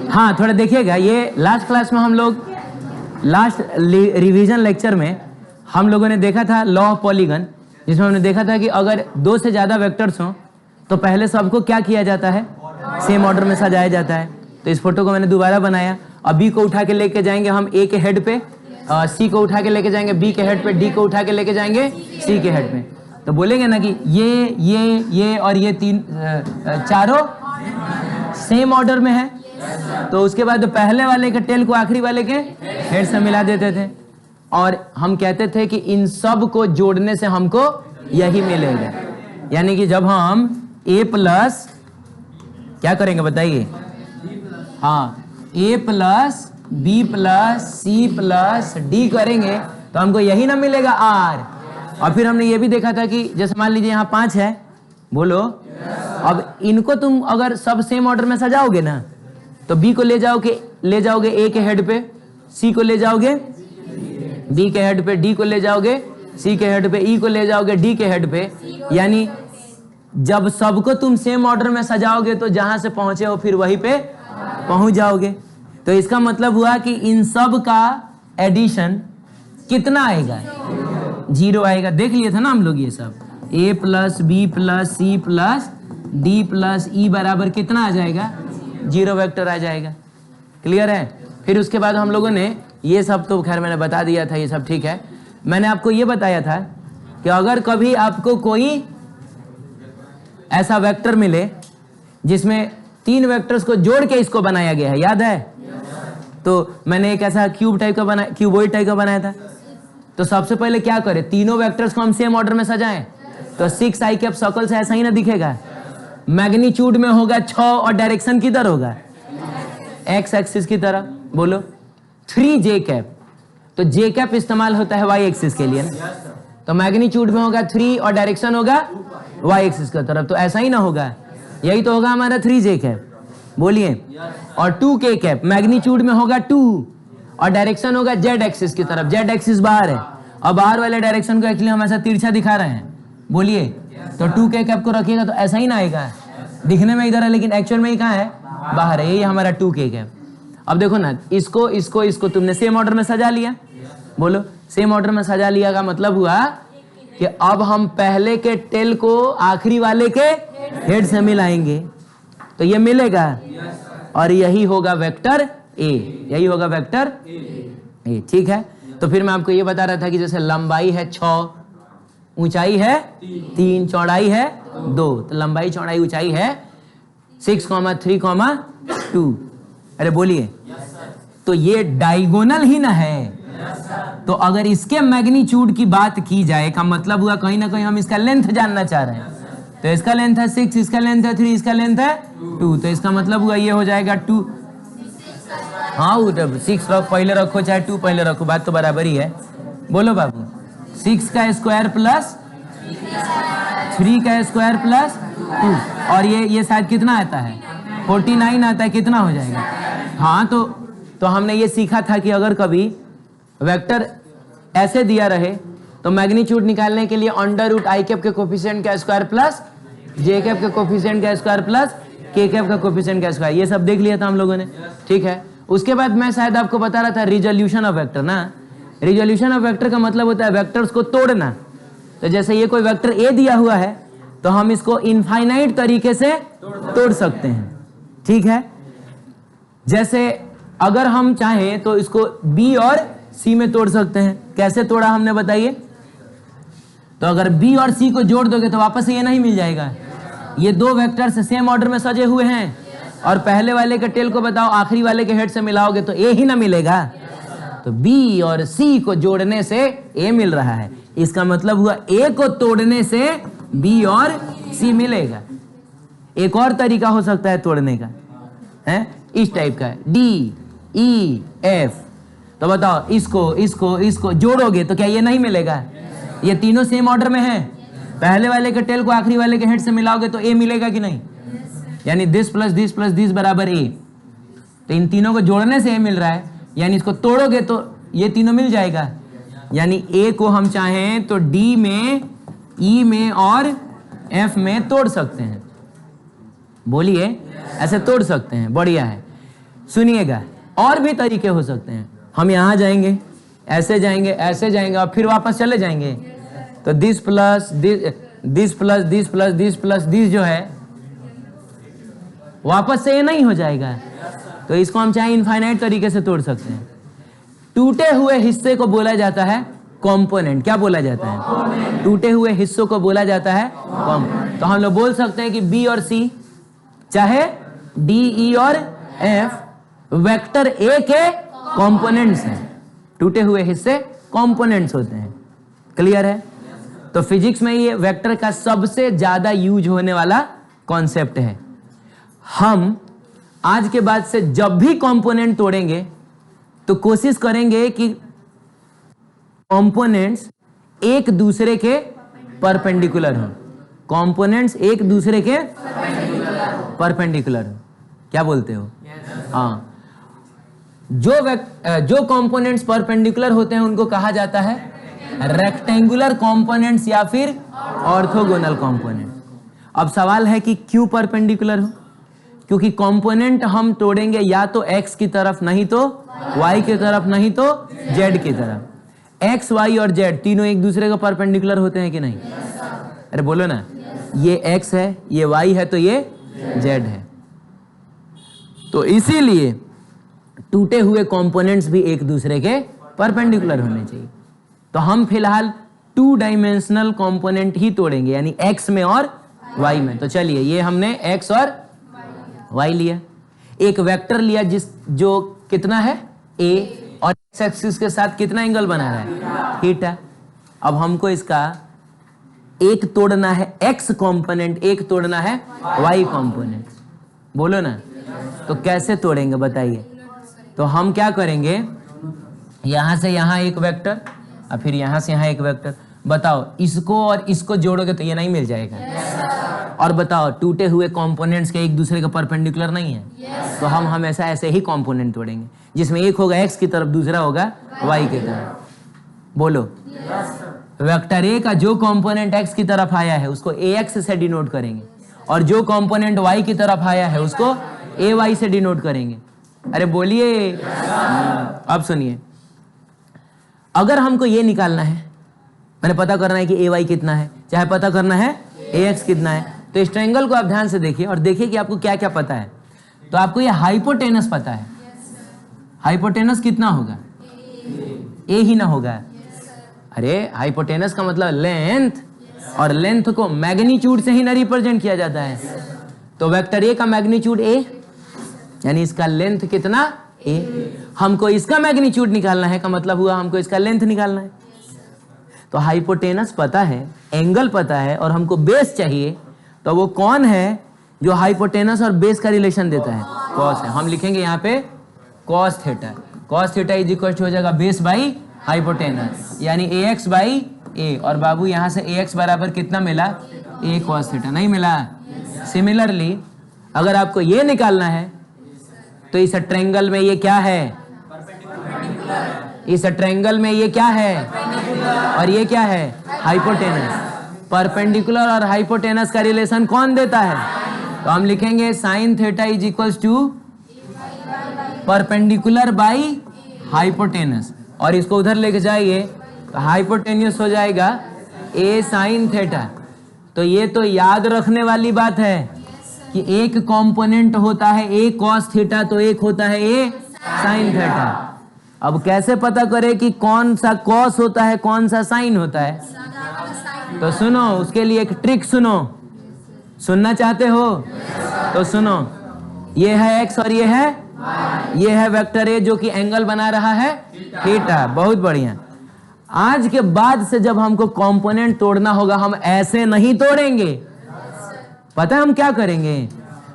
हाँ थोड़ा देखिएगा, ये लास्ट क्लास में हम लोग लास्ट रिवीजन लेक्चर में हम लोगों ने देखा था लॉ ऑफ पॉलीगन, जिसमें हमने देखा था कि अगर 2 से ज़्यादा वेक्टर्स हों तो पहले सबको क्या किया जाता है, सेम ऑर्डर में सजाया जाता है। तो इस फोटो को मैंने दोबारा बनाया। अब बी को उठा के लेके जाएंगे हम ए के हेड पे, सी को उठा के लेके जाएंगे बी के हेड पे, डी को उठा के लेके जाएंगे सी के हेड पे। तो बोलेंगे ना कि ये और ये चारों सेम ऑर्डर में है। तो उसके बाद पहले वाले के टेल को आखिरी वाले के हेड से मिला देते थे और हम कहते थे कि इन सब को जोड़ने से हमको यही मिलेगा। यानी कि जब हम a प्लस क्या करेंगे बताइए, हाँ a plus B plus C plus d करेंगे तो हमको यही ना मिलेगा r। और फिर हमने ये भी देखा था कि जैसे मान लीजिए यहाँ 5 है, बोलो अब इनको तुम अगर सब सेम ऑर्डर में सजाओगे ना तो b को ले जाओगे a के हेड पे, c को ले जाओगे b के हेड पे, d को ले जाओगे c के हेड पे, e को ले जाओगे d के हेड पे। यानी जब सबको तुम सेम ऑर्डर में सजाओगे तो जहां से पहुंचे हो फिर वहीं पे पहुंच जाओगे। तो इसका मतलब हुआ कि इन सब का एडिशन कितना आएगा, 0 आएगा। देख लिए थे ना हम लोग ये सब, a plus B plus C plus D plus E बराबर कितना आ जाएगा, 0 वेक्टर आ जाएगा। क्लियर है। फिर उसके बाद हम लोगों ने ये सब तो खैर मैंने बता दिया था, ये सब ठीक है। मैंने आपको ये बताया था कि अगर कभी आपको कोई ऐसा वेक्टर मिले जिसमें 3 वेक्टर्स को जोड़ के इसको बनाया गया है, याद है? तो मैंने एक ऐसा क्यूबॉइड टाइप का बनाया था। तो सबसे पहले क्या करें, तीनों वेक्टर्स को हम सेम ऑर्डर में सजाएं तो 6 i कैप सर्कल से ऐसा ही ना दिखेगा। मैग्नीट्यूड में होगा 6 और डायरेक्शन किधर होगा, एक्स एक्सिस की तरह। बोलो 3j कैप, तो j कैप इस्तेमाल होता है y एक्सिस के लिए ना, तो मैग्नीट्यूड में होगा 3 और डायरेक्शन होगा y एक्सिस की तरफ। तो ऐसा ही ना होगा, यही तो होगा हमारा 3j कैप। बोलिए। और 2k कैप मैग्नीट्यूड में होगा 2 और डायरेक्शन होगा z एक्सिस की तरफ, z एक्सिस बाहर है। अब बाहर वाले डायरेक्शन को एक्चुअली हम ऐसा तिरछा दिखा रहे हैं। बोलिए। तो 2k कैप को रखिएगा तो ऐसा ही ना आएगा, दिखने में इधर है लेकिन एक्चुअल में ही कहाँ है, बाहर है। यही हमारा 2k कैप। अब देखो ना, इसको तुमने सेम ऑर्डर में सजा लिया। बोलो सेम ऑर्डर में सजा लिया का मतलब हुआ कि अब हम पहले के टेल को आखिरी वाले के हेड से मिलाएंगे तो ये मिलेगा और यही होगा वेक्टर a, यही होगा वेक्टर a। ठीक है। तो फिर मैं आपको ये बता रहा था कि जैसे लंबाई है 6, ऊंचाई है 3, चौड़ाई है 2, तो लंबाई चौड़ाई ऊंचाई है 6, 3, 2। अरे बोलिए। तो ये डायगोनल ही ना है। तो अगर इसके मैग्नीट्यूड की बात की जाए का मतलब हुआ कहीं ना कहीं हम इसका लेंथ जानना चाह रहे हैं। तो इसका लेंथ है 6, इसका लेंथ है 3, इसका लेंथ है 2, तो इसका मतलब हुआ ये हो जाएगा 2। हाँ 6 पहले रखो चाहे 2 पहले रखो, बात तो बराबर ही है। बोलो बाबू, 6 का स्क्वायर प्लस 3 का स्क्वायर प्लस 2 और ये शायद कितना आता है, 49 आता है। कितना हो जाएगा? हाँ तो हमने ये सीखा था कि अगर कभी वेक्टर ऐसे दिया रहे तो मैग्नीट्यूड निकालने के लिए √i कैप के कोफिशिएंट का स्क्वायर प्लस j कैप के कोफिशिएंट का स्क्वायर प्लस k कैप का कोफिशिएंट का स्क्वायर, ये सब देख लिया था हम लोगों ने। ठीक है। उसके बाद मैं शायद आपको बता रहा था रिजोल्यूशन ऑफ वेक्टर ना। रिजोल्यूशन ऑफ वेक्टर का मतलब होता है वेक्टर्स को तोड़ना। तो जैसे ये कोई वेक्टर a दिया हुआ है तो हम इसको इनफाइनाइट तरीके से तोड़ सकते हैं। ठीक है। जैसे अगर हम चाहें तो इसको b और c में तोड़ सकते हैं। कैसे तोड़ा हमने बताइए? तो अगर b और c को जोड़ दोगे तो वापस से ये नहीं मिल जाएगा। ये 2 वेक्टर्स सेम ऑर्डर में सजे हुए हैं और पहले वाले के टेल को बताओ आखिरी वाले के हेड से मिलाओगे तो a ही ना मिलेगा। तो b और c को जोड़ने से a मिल रहा है। इसका मतलब हुआ a को तोड़ने से b और c मिलेगा। एक और तरीका हो सकता है तोड़ने का, है इस टाइप का, d e f। तो बताओ इसको जोड़ोगे तो क्या ये नहीं मिलेगा? ये तीनों सेम ऑर्डर में हैं। पहले वाले के टेल को आखिरी वाले के हेड से मिलाओगे तो a मिलेगा कि नहीं? यानी this plus this plus this बराबर a। तो इन तीनों को जोड़ने से a मिल रहा है, यानी इसको तोड़ोगे तो ये तीनों मिल जाएगा। यानी a को हम चाहें तो d में, e में और f में तोड़ सकते हैं। बोलिए, ऐसे तोड़ सकते हैं। बढ़िया है। सुनिएगा, और भी तरीके हो सकते हैं। हम यहाँ जाएंगे, ऐसे जाएंगे, ऐसे जाएंगे और फिर वापस चले जाएंगे। तो this plus this plus this plus this plus this जो है वापस से ये नहीं हो जाएगा। तो इसको हम चाहे इनफाइनाइट तरीके से तोड़ सकते हैं। टूटे हुए हिस्से को बोला जाता है कंपोनेंट। क्या बोला जाता है? टूटे हुए हिस्सों को बोला जाता है कंपोनेंट। तो हम लोग बोल सकते हैं कि बी और सी, चाहे डी, ई और एफ वेक्टर ए के कंपोनेंट्स हैं। टूटे हुए हिस्से कंपोनेंट्स होते हैं। क्लियर है? तो फिजिक्स में ये वेक्टर का सबसे ज्यादा यूज होने वाला कॉन्सेप्ट है। हम आज के बाद से जब भी कंपोनेंट तोड़ेंगे तो कोशिश करेंगे कि कंपोनेंट्स एक दूसरे के परपेंडिकुलर हो। कंपोनेंट्स एक दूसरे के परपेंडिकुलर हो। क्या बोलते हो? हाँ, जो कंपोनेंट्स परपेंडिकुलर होते हैं उनको कहा जाता है रेक्टेंगुलर कंपोनेंट्स या फिर ऑर्थोगोनल कंपोनेंट। अब सवाल है कि क्यों परपेंडिकुलर हो? क्योंकि कंपोनेंट हम तोड़ेंगे या तो x की तरफ, नहीं तो y की तरफ, नहीं तो z की तरफ। x, y और z तीनों एक दूसरे को परपेंडिकुलर होते हैं कि नहीं? अरे बोलो ना, ये x है, ये y है, तो ये z है। तो इसीलिए टूटे हुए कंपोनेंट्स भी एक दूसरे के परपेंडिकुलर होने चाहिए। तो हम फिलहाल 2 डायमेंशनल कंपोनेंट ही तोड़ेंगे, यानी x में और y में। तो चलिए, ये हमने x और y लिया, एक वेक्टर लिया जो कितना है a, और x एक्सिस के साथ कितना एंगल बना रहा है? थीटा। अब हमको इसका एक तोड़ना है x कंपोनेंट, एक तोड़ना है y कंपोनेंट। बोलो ना, तो कैसे तोड़ेंगे बताइए? तो हम क्या करेंगे, यहां से यहां एक वेक्टर और फिर यहां से यहां एक वेक्टर। बताओ, इसको और इसको जोड़ोगे तो ये नहीं मिल जाएगा। और बताओ, टूटे हुए कंपोनेंट्स के एक दूसरे के परपेंडिकुलर नहीं है। तो हम हमेशा ऐसे ही कंपोनेंट तोड़ेंगे, जिसमें एक होगा x की तरफ, दूसरा होगा y की तरफ। बोलो, वेक्टर a का जो कंपोनेंट x की तरफ आया है उसको ax से डिनोट करेंगे, और जो कंपोनेंट y की तरफ आया है उसको ay से डिनोट करेंगे। अरे बोलिए। अब सुनिए, अगर हमको ये निकालना है, मैंने पता करना है कि ay कितना है, चाहे पता करना है ax कितना है, तो इस ट्रायंगल को आप ध्यान से देखिए और देखिए कि आपको क्या क्या पता है। तो आपको ये हाइपोटेनस पता है। हाइपोटेनस कितना होगा? a ही ना होगा? अरे हाइपोटेनस का मतलब लेंथ, और लेंथ को मैग्नीट्यूड से ही ना रिप्रेजेंट किया जाता है। तो वेक्टर a का मैग्नीट्यूड a, यानी इसका लेंथ कितना? a। हमको इसका मैग्नीट्यूड निकालना है, का मतलब हुआ हमको इसका लेंथ निकालना है। तो हाइपोटेनस पता है, एंगल पता है, और हमको बेस चाहिए। तो वो कौन है जो हाइपोटेनस और बेस का रिलेशन देता है? कॉस है। हम लिखेंगे यहाँ पे cos theta. Cos theta is equal to हो जाएगा बेस बाई हाइपोटेनस, यानी ax बाई a। और बाबू यहाँ से ax बराबर कितना मिला? a cos theta. नहीं मिला? सिमिलरली अगर आपको ये निकालना है तो इस ट्रायंगल में ये क्या है? इस ट्रायंगल में ये क्या है? और ये क्या है? हाइपोटेनस। परपेंडिकुलर और हाइपोटेनस का रिलेशन कौन देता है? तो हम लिखेंगे sine theta is equals to perpendicular by hypotenuse, और इसको उधर लेके जाइए तो हाइपोटेन्यूस हो जाएगा a साइन थीटा। तो ये तो याद रखने वाली बात है कि एक कंपोनेंट होता है a cos थीटा, तो एक होता है a साइन थीटा। अब कैसे पता करें कि कौन सा cos होता है, कौन सा साइन होता है? तो सुनो, उसके लिए एक ट्रिक सुनो। सुनना चाहते हो तो सुनो। ये है x और ये है वेक्टर a जो कि एंगल बना रहा है थीटा। बहुत बढ़िया। आज के बाद से जब हमको कंपोनेंट तोड़ना होगा, हम ऐसे नहीं तोड़ेंगे। पता है हम क्या करेंगे?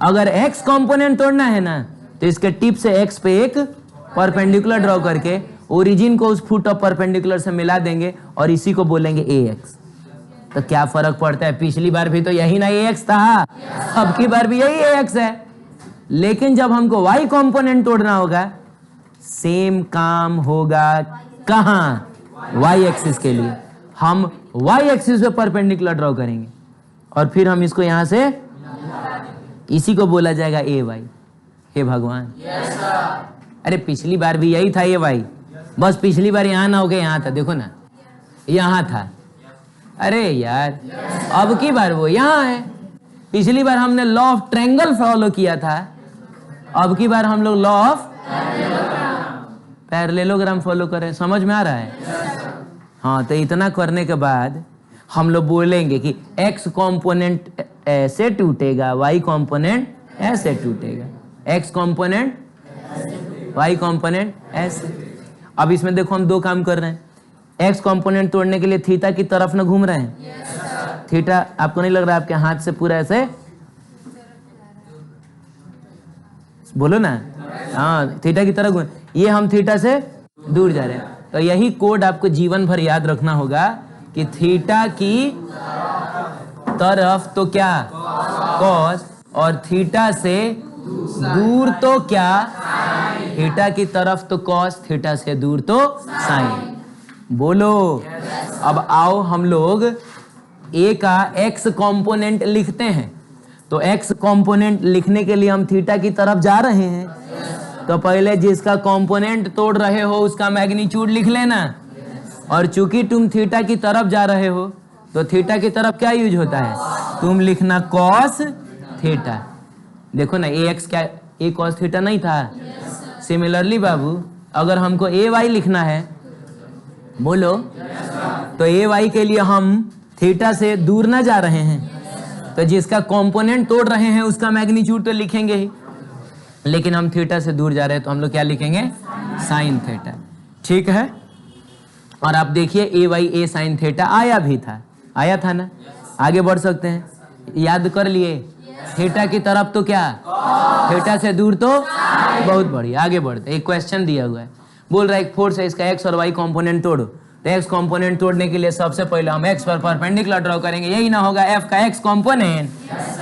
अगर x कंपोनेंट तोड़ना है ना, तो इसके टिप से x पे एक परपेंडिकुलर ड्रॉ करके ओरिजिन को उस फुट ऑफ परपेंडिकुलर से मिला देंगे और इसी को बोलेंगे ax। तो क्या फर्क पड़ता है? पिछली बार भी तो यही ना ax था, अब की बार भी यही ax है। लेकिन जब हमको y कंपोनेंट तोड़ना होगा, सेम काम होगा। कहां? y एक्सिस के लिए हम y एक्सिस पे परपेंडिकुलर ड्रॉ करेंगे और फिर हम इसको यहां से, इसी को बोला जाएगा ay। हे भगवान। अरे पिछली बार भी यही था ये भाई, बस पिछली बार यहाँ ना हो गया, यहाँ था, देखो ना यहाँ था। अरे यार अब की बार वो यहाँ है। पिछली बार हमने लॉ ऑफ ट्रायंगल फॉलो किया था, अब की बार हम लोग लॉ ऑफ पैरेललोग्राम फॉलो करें। समझ में आ रहा है? हाँ, तो इतना करने के बाद हम लोग बोलेंगे कि x कंपोनेंट ऐसे टूटेगा, y कंपोनेंट ऐसे टूटेगा, x कंपोनेंट y कंपोनेंट ऐसे। अब इसमें देखो हम दो काम कर रहे हैं। x कंपोनेंट तोड़ने के लिए थीटा की तरफ न घूम रहे हैं। थीटा आपको नहीं लग रहा है आपके हाथ से पूरा ऐसे, बोलो ना, हाँ थीटा की तरफ घूम, ये हम थीटा से दूर जा रहे हैं। तो यही कोड आपको जीवन भर याद रखना होगा कि थीटा की तरफ तो क्या कॉस, और थीटा से दूर तो क्या, थीटा की तरफ तो कॉस, थीटा से दूर तो साइन। बोलो। अब आओ हम लोग ए का एक्स कंपोनेंट लिखते हैं। तो एक्स कंपोनेंट लिखने के लिए हम थीटा की तरफ जा रहे हैं, तो पहले जिसका कंपोनेंट तोड़ रहे हो उसका मैग्नीट्यूड लिख लेना। और चूंकि तुम थीटा की तरफ जा रहे हो तो थीटा की तरफ क्या यूज होता है, तुम लिखना कॉस थीटा। देखो ना ए एक्स क्या ए कॉस थीटा नहीं था। सिमिलरली बाबू अगर हमको ए वाई लिखना है, बोलो, तो ए वाई के लिए हम थीटा से दूर ना जा रहे हैं, तो जिसका कंपोनेंट तोड़ रहे हैं उसका मैग्नीट्यूड तो लिखेंगे ही, लेकिन हम थीटा से दूर जा रहे हैं तो हम लोग क्या लिखेंगे, साइन थीटा। ठीक है। और आप देखिए ए वाई ए साइन थीटा आया भी था, आया था ना। आगे बढ़ सकते हैं, याद कर लिए थीटा की तरफ तो क्या, थीटा से दूर तो, बहुत बढ़िया। आगे बढ़ते, एक क्वेश्चन दिया हुआ है, बोल रहा है एक फोर्स है, इसका एक्स और वाई कंपोनेंट तोड़ो। तो एक्स कंपोनेंट तोड़ने के लिए सबसे पहले हम एक्स पर परपेंडिकुलर ड्रॉ करेंगे, यही ना होगा एफ का एक्स कंपोनेंट।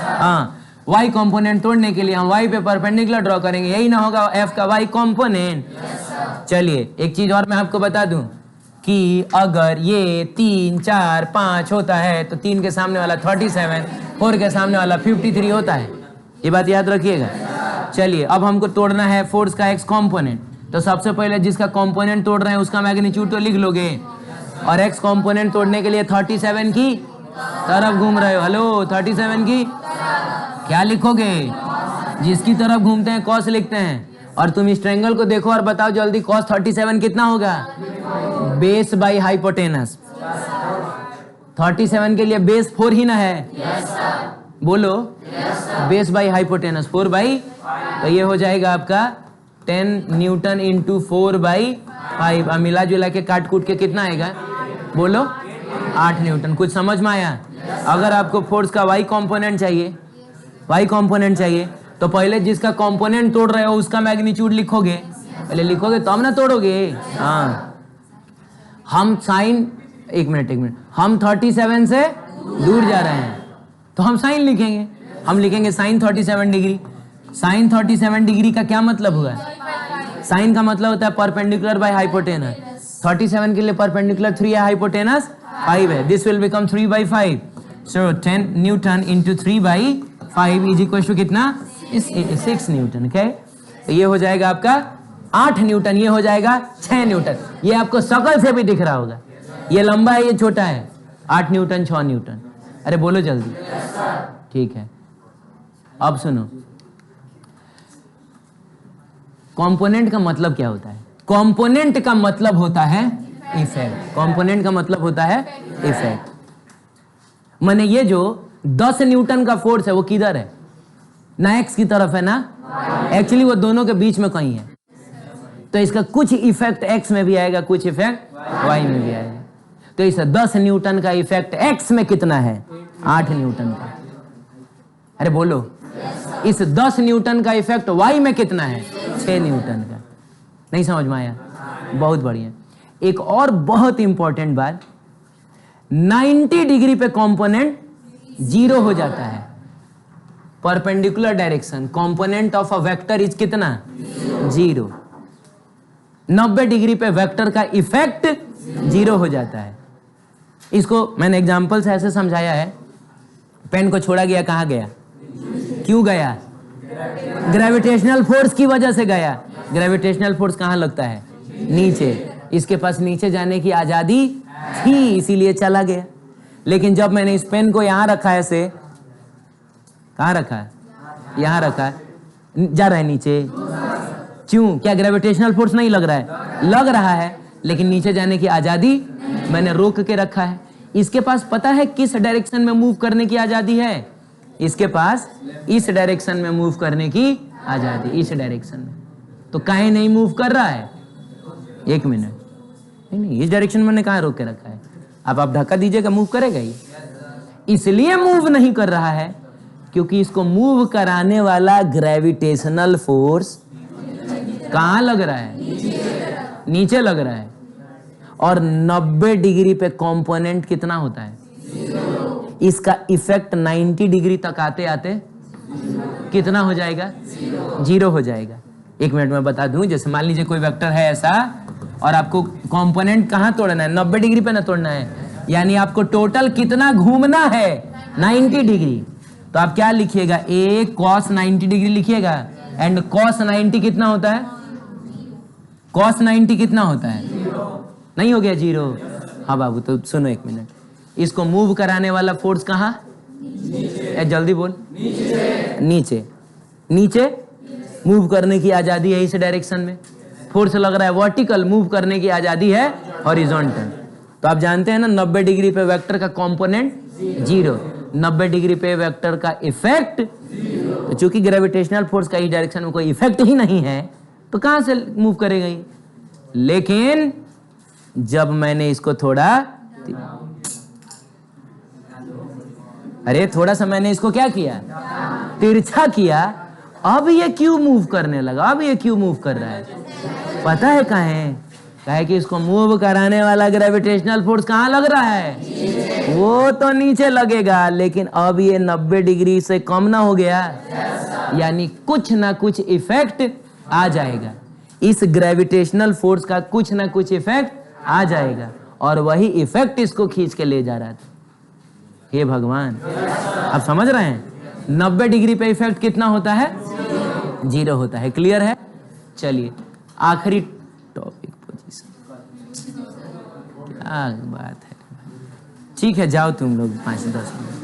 हाँ, वाई कंपोनेंट तोड़ने के लिए हम वाई पे परपेंडिकुलर ड्रॉ करेंगे, यही ना होगा एफ का वाई कंपोनेंट। चलिए एक चीज और मैं आपको बता दूं कि अगर ये 3 4 5 होता है तो 3 के सामने वाला 37, 4 के सामने वाला 53 होता है। ये बात याद रखिएगा। चलिए अब हमको तोड़ना है फोर्स का एक्स कंपोनेंट, तो सबसे पहले जिसका कंपोनेंट तोड़ रहे हैं उसका मैग्नीट्यूड तो लिख लोगे। और एक्स कंपोनेंट तोड़ने के लिए 37 की तरफ घूम रहे हो, हेलो 37 की क्या लिखोगे, जिसकी तरफ घूमते हैं कॉस लिखते हैं। और तुम इस ट्रायंगल को देखो और बताओ जल्दी, कॉस 37 कितना होगा, बेस बाई हाइपोटेनस। 37 के लिए बेस 4 ही ना है, बोलो, बेस बाई हाइपोटेनस 4 बाई, तो ये हो जाएगा आपका 10 न्यूटन इंटू 4/5। अब मिला जुला के काट कूट के कितना आएगा, बोलो 8 न्यूटन। कुछ समझ में आया? अगर आपको फोर्स का वाई कंपोनेंट चाहिए, वाई कंपोनेंट चाहिए, तो पहले जिसका कंपोनेंट तोड़ रहे हो उसका मैग्नीट्यूड लिखोगे, पहले लिखोगे तो हम ना तोड़ोगे। हाँ, हम साइन, एक मिनट, हम 37 से दूर जा रहे हैं तो हम साइन लिखेंगे, हम लिखेंगे साइन 37 डिग्री। साइन 37 डिग्री का क्या मतलब हुआ, साइन का मतलब होता है परपेंडिकुलर बाय हाइपोटेनस। 37 के लिए परपेंडिकुलर 3 है, हाइपोटेनस 5 है, this will become 3/5। So 10 newton into 3/5 is equal to कितना, 6 न्यूटन। ओके, तो ये हो जाएगा आपका 8 न्यूटन, ये हो जाएगा 6 न्यूटन। ये आपको शकल से भी दिख रहा होगा, ये लंबा है ये छोटा है, 8 न्यूटन 6 न्यूटन। अरे बोलो जल्दी। ठीक है, अब सुनो, कंपोनेंट का मतलब क्या होता है? कंपोनेंट का मतलब होता है इफेक्ट। कंपोनेंट का मतलब होता है इफेक्ट। माने ये जो 10 न्यूटन का फोर्स है वो किधर है, ना एक्स की तरफ है ना, एक्चुअली वो दोनों के बीच में कहीं है। तो इसका कुछ इफेक्ट एक्स में भी आएगा, कुछ इफेक्ट वाई में भी आएगा। तो इस 10 न्यूटन का इफेक्ट एक्स में कितना है, 8 न्यूटन का। अरे बोलो, इस 10 न्यूटन का इफेक्ट वाई में कितना है, 6 न्यूटन का। नहीं समझ में आया? बहुत बढ़िया। एक और बहुत इंपॉर्टेंट बात, 90 डिग्री पे कंपोनेंट 0 हो जाता है। Perpendicular direction, component of a vector is कितना, 0। 90 डिग्री पे वेक्टर का इफेक्ट 0 हो जाता है। इसको मैंने एग्जांपल से ऐसे समझाया है, पेन को छोड़ा गया, कहाँ गया, क्यों गया, ग्रेविटेशनल फोर्स की वजह से गया। ग्रेविटेशनल फोर्स कहाँ लगता है? नीचे। इसके पास नीचे जाने की आजादी थी, इसीलिए चला गया। लेकिन जब मैंने इस पेन को यहां रखा है, से कहां रखा है? यहां रखा है, जा रहा है नीचे। क्यों? क्या ग्रेविटेशनल फोर्स नहीं लग रहा है? लग रहा है, लेकिन नीचे जाने की आजादी मैंने रोक के रखा है। इसके पास पता है किस डायरेक्शन में मूव करने की आजादी है? इसके पास इस डायरेक्शन में मूव करने की आजादी, इस डायरेक्शन में। तो काहे नहीं मूव कर रहा है? एक मिनट, नहीं, इस डायरेक्शन में मैंने कहां रोक के रखा है? अब आप धक्का दीजिएगा, मूव करेगा ये। इसलिए मूव नहीं कर रहा है क्योंकि इसको मूव कराने वाला ग्रेविटेशनल फोर्स कहां लग रहा है? नीचे लग रहा है। और 90 डिग्री पे कंपोनेंट कितना होता है? इसका इफेक्ट 90 डिग्री तक आते आते कितना हो जाएगा? 0 हो जाएगा। एक मिनट में बता दूं, जैसे मान लीजिए कोई वेक्टर है ऐसा, और आपको कंपोनेंट कहां तोड़ना है? 90 डिग्री पे ना तोड़ना है, यानी आपको टोटल कितना घूमना है? 90 डिग्री। तो आप क्या लिखिएगा? a cos 90 डिग्री लिखिएगा। एंड cos 90 कितना होता है? cos 90 कितना होता है? नहीं हो गया 0? हाँ बाबू, तो सुनो एक मिनट। इसको मूव कराने वाला फोर्स कहाँ? जल्दी बोल। नीचे। नीचे मूव करने की आजादी है इस डायरेक्शन में। फोर्स लग रहा है वर्टिकल, मूव करने की आजादी है हॉरिजॉन्टल। तो आप जानते हैं ना, 90 डिग्री पे वेक्टर का कंपोनेंट 0, 90 डिग्री पे वेक्टर का इफेक्ट। तो चूंकि ग्रेविटेशनल फोर्स का इस डायरेक्शन में कोई इफेक्ट ही नहीं है, तो कहां से मूव करेगा ये? लेकिन जब मैंने इसको थोड़ा, अरे थोड़ा सा मैंने इसको क्या किया? तिरछा किया। अब ये क्यों मूव करने लगा? अब ये क्यों मूव कर रहा है? पता है काहे? काहे कि इसको मूव कराने वाला ग्रेविटेशनल फोर्स कहाँ लग रहा है? वो तो नीचे लगेगा, लेकिन अब ये 90 डिग्री से कम ना हो गया, यानी कुछ ना कुछ इफेक्ट आ जाएगा। इस ग्रेविटेशनल फोर्स का कुछ ना कुछ इफेक्ट आ जाएगा, और वही इफेक्ट इसको खींच के ले जा रहा था। हे भगवान, आप समझ रहे हैं? 90 डिग्री पे इफेक्ट कितना होता है? 0 होता है। क्लियर है? चलिए आखिरी टॉपिक, पोजीशन। क्या बात है। ठीक है, जाओ तुम लोग 5-10 मिनट।